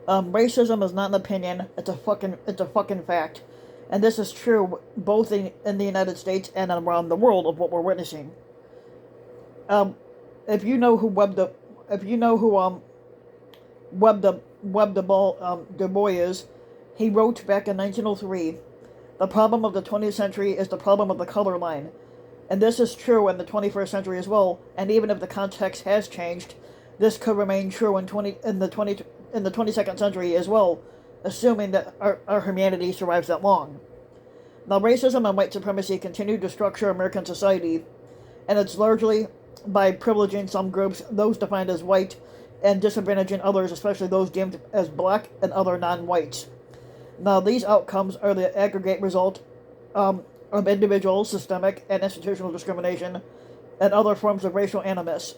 Racism is not an opinion. It's a fucking fact, and this is true both in the United States and around the world of what we're witnessing. Um, if you know who Web the, if you know who Web the Ball Du Bois is, he wrote back in 1903, "The problem of the 20th century is the problem of the color line," and this is true in the 21st century as well. And even if the context has changed, this could remain true in the 22nd century as well, assuming that our humanity survives that long. Now, racism and white supremacy continue to structure American society, and it's largely by privileging some groups, those defined as white, and disadvantaging others, especially those deemed as black and other non-whites. Now, these outcomes are the aggregate result of individual, systemic, and institutional discrimination and other forms of racial animus.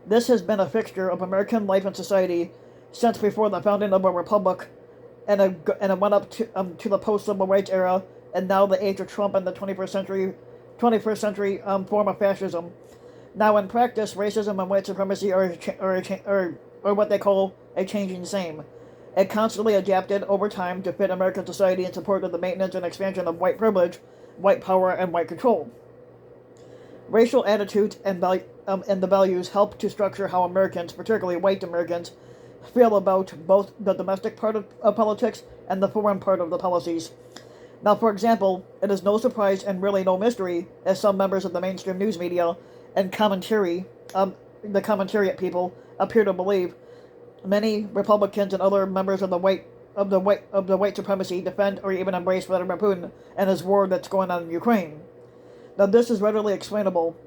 This has been a fixture of American life and society since before the founding of a republic, and it went up to the post-civil rights era, and now the age of Trump and the 21st century form of fascism. Now, in practice, racism and white supremacy are what they call a changing same. It constantly adapted over time to fit American society in support of the maintenance and expansion of white privilege, white power, and white control. Racial attitudes and the values help to structure how Americans, particularly white Americans, feel about both the domestic part of politics and the foreign part of the policies. Now, for example, it is no surprise and really no mystery, as some members of the mainstream news media and the commentariat people appear to believe, many Republicans and other members of the white supremacy defend or even embrace Vladimir Putin and his war that's going on in Ukraine. Now, this is readily explainable.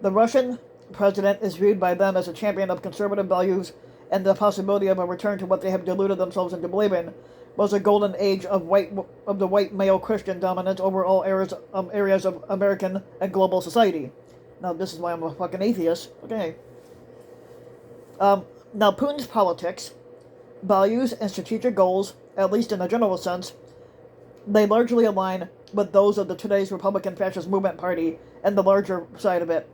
The Russian president is viewed by them as a champion of conservative values, and the possibility of a return to what they have deluded themselves into believing was a golden age of the white male Christian dominance over all areas of American and global society. Now, this is why I'm a fucking atheist. Okay. Now, Putin's politics, values, and strategic goals, at least in a general sense, they largely align with those of today's Republican Fascist Movement Party and the larger side of it.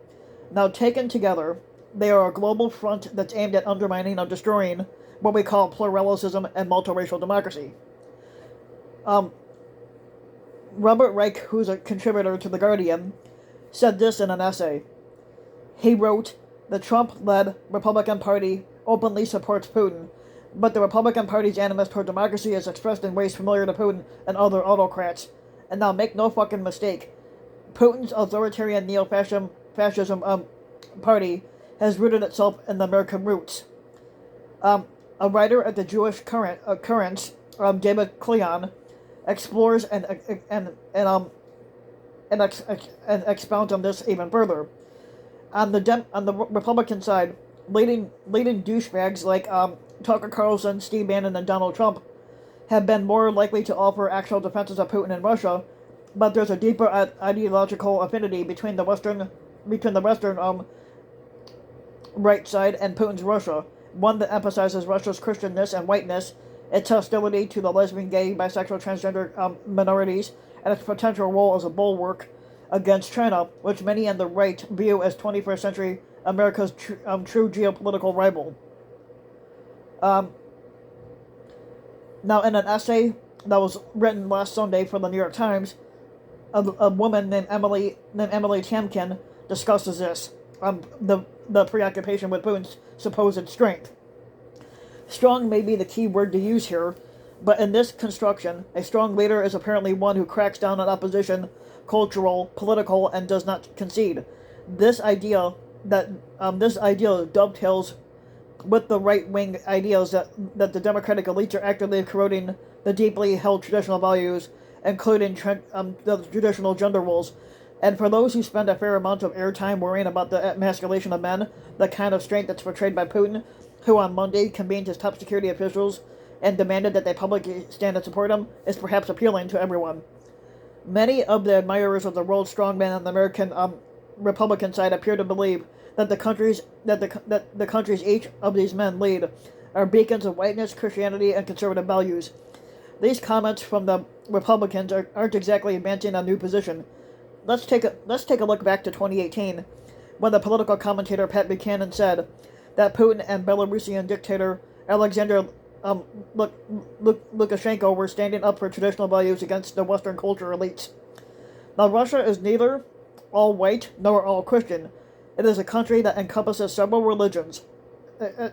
Now, taken together, they are a global front that's aimed at undermining or destroying what we call pluralism and multiracial democracy. Robert Reich, who's a contributor to The Guardian, said this in an essay. He wrote, "The Trump-led Republican Party openly supports Putin, but the Republican Party's animus toward democracy is expressed in ways familiar to Putin and other autocrats. And now make no fucking mistake, Putin's authoritarian neo-fascism party has rooted itself in the American roots." A writer at the Jewish Currents, David Cleon, explores and expounds on this even further. On the Republican side, leading douchebags like Tucker Carlson, Steve Bannon, and Donald Trump have been more likely to offer actual defenses of Putin and Russia, but there's a deeper ideological affinity between the Western right side and Putin's Russia, one that emphasizes Russia's Christianness and whiteness, its hostility to the lesbian, gay, bisexual, transgender minorities, and its potential role as a bulwark against China, which many on the right view as 21st century America's true geopolitical rival. Now, in an essay that was written last Sunday for the New York Times, a woman named Emily Tamkin discusses this, the preoccupation with Putin's supposed strength. Strong may be the key word to use here, but in this construction, a strong leader is apparently one who cracks down on opposition, cultural, political, and does not concede. This idea dovetails with the right-wing ideas that the Democratic elites are actively corroding the deeply held traditional values, including the traditional gender roles. And for those who spend a fair amount of airtime worrying about the emasculation of men, the kind of strength that's portrayed by Putin, who on Monday convened his top security officials and demanded that they publicly stand and support him, is perhaps appealing to everyone. Many of the admirers of the world's strongman on the American Republican side appear to believe that the countries each of these men lead are beacons of whiteness, Christianity, and conservative values. These comments from the Republicans aren't exactly advancing a new position. Let's take a look back to 2018, when the political commentator Pat Buchanan said that Putin and Belarusian dictator Alexander um, Lukashenko were standing up for traditional values against the Western culture elites. Now, Russia is neither all white nor all Christian. It is a country that encompasses several religions. Basically,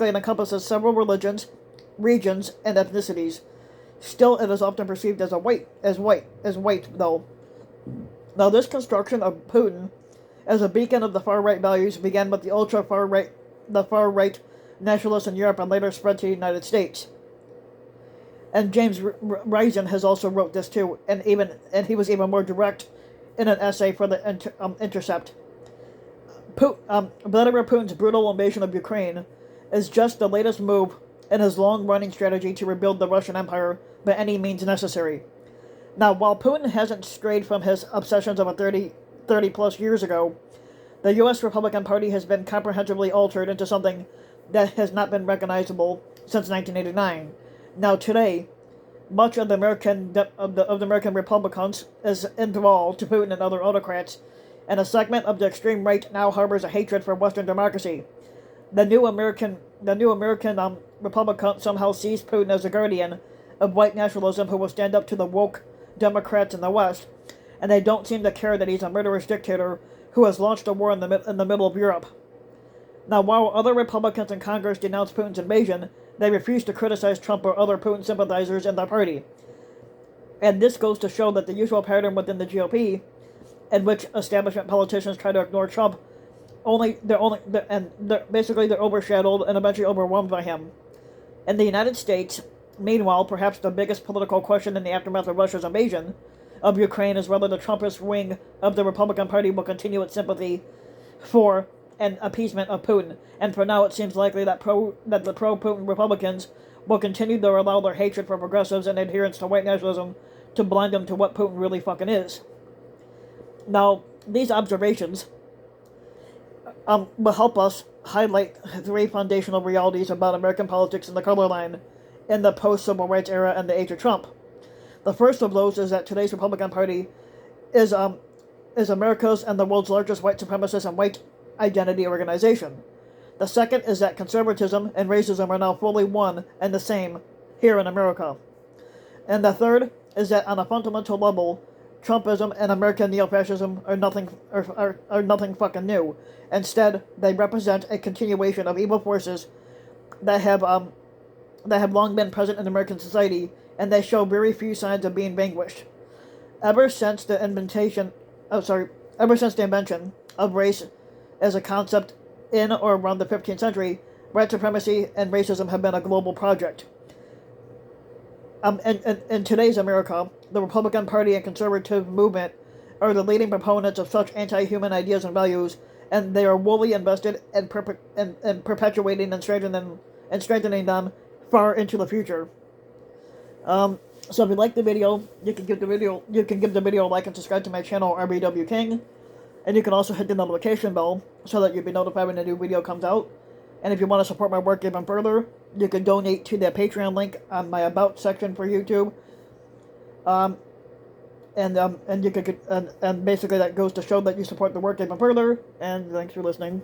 it encompasses several religions, regions, and ethnicities. Still, it is often perceived as white, though. Now, this construction of Putin as a beacon of the far-right values began with the far-right nationalists in Europe and later spread to the United States. And James Risen has also wrote this too, and he was even more direct in an essay for the Intercept. Vladimir Putin's brutal invasion of Ukraine is just the latest move in his long-running strategy to rebuild the Russian Empire by any means necessary. Now, while Putin hasn't strayed from his obsessions of 30 plus years ago, the U.S. Republican Party has been comprehensively altered into something that has not been recognizable since 1989. Now, today, much of the American Republicans is enthralled to Putin and other autocrats, and a segment of the extreme right now harbors a hatred for Western democracy. The new American Republican somehow sees Putin as a guardian of white nationalism who will stand up to the woke Democrats in the West, and they don't seem to care that he's a murderous dictator who has launched a war in the middle of Europe. Now, while other Republicans in Congress denounce Putin's invasion, they refuse to criticize Trump or other Putin sympathizers in their party. And this goes to show that the usual pattern within the GOP, in which establishment politicians try to ignore Trump, they're overshadowed and eventually overwhelmed by him. In the United States, meanwhile, perhaps the biggest political question in the aftermath of Russia's invasion of Ukraine is whether the Trumpist wing of the Republican Party will continue its sympathy for and appeasement of Putin. And for now, it seems likely that the pro-Putin Republicans will continue to allow their hatred for progressives and adherence to white nationalism to blind them to what Putin really fucking is. Now, these observations will help us highlight three foundational realities about American politics and the color line in the post-civil rights era and the age of Trump. The first of those is that today's Republican Party is America's and the world's largest white supremacist and white identity organization. The second is that conservatism and racism are now fully one and the same here in America. And the third is that on a fundamental level, Trumpism and American neo-fascism are nothing fucking new. Instead, they represent a continuation of evil forces that have long been present in American society, and they show very few signs of being vanquished. Ever since the invention of race as a concept in or around the 15th century, white supremacy and racism have been a global project. In today's America, the Republican Party and conservative movement are the leading proponents of such anti-human ideas and values, and they are wholly invested in perpetuating and strengthening them far into the future. So if you like the video, you can give the video a like and subscribe to my channel, RBW King, and you can also hit the notification bell so that you'll be notified when a new video comes out. And if you want to support my work even further, you can donate to the Patreon link on my About section for YouTube. And basically that goes to show that you support the work even further. And thanks for listening.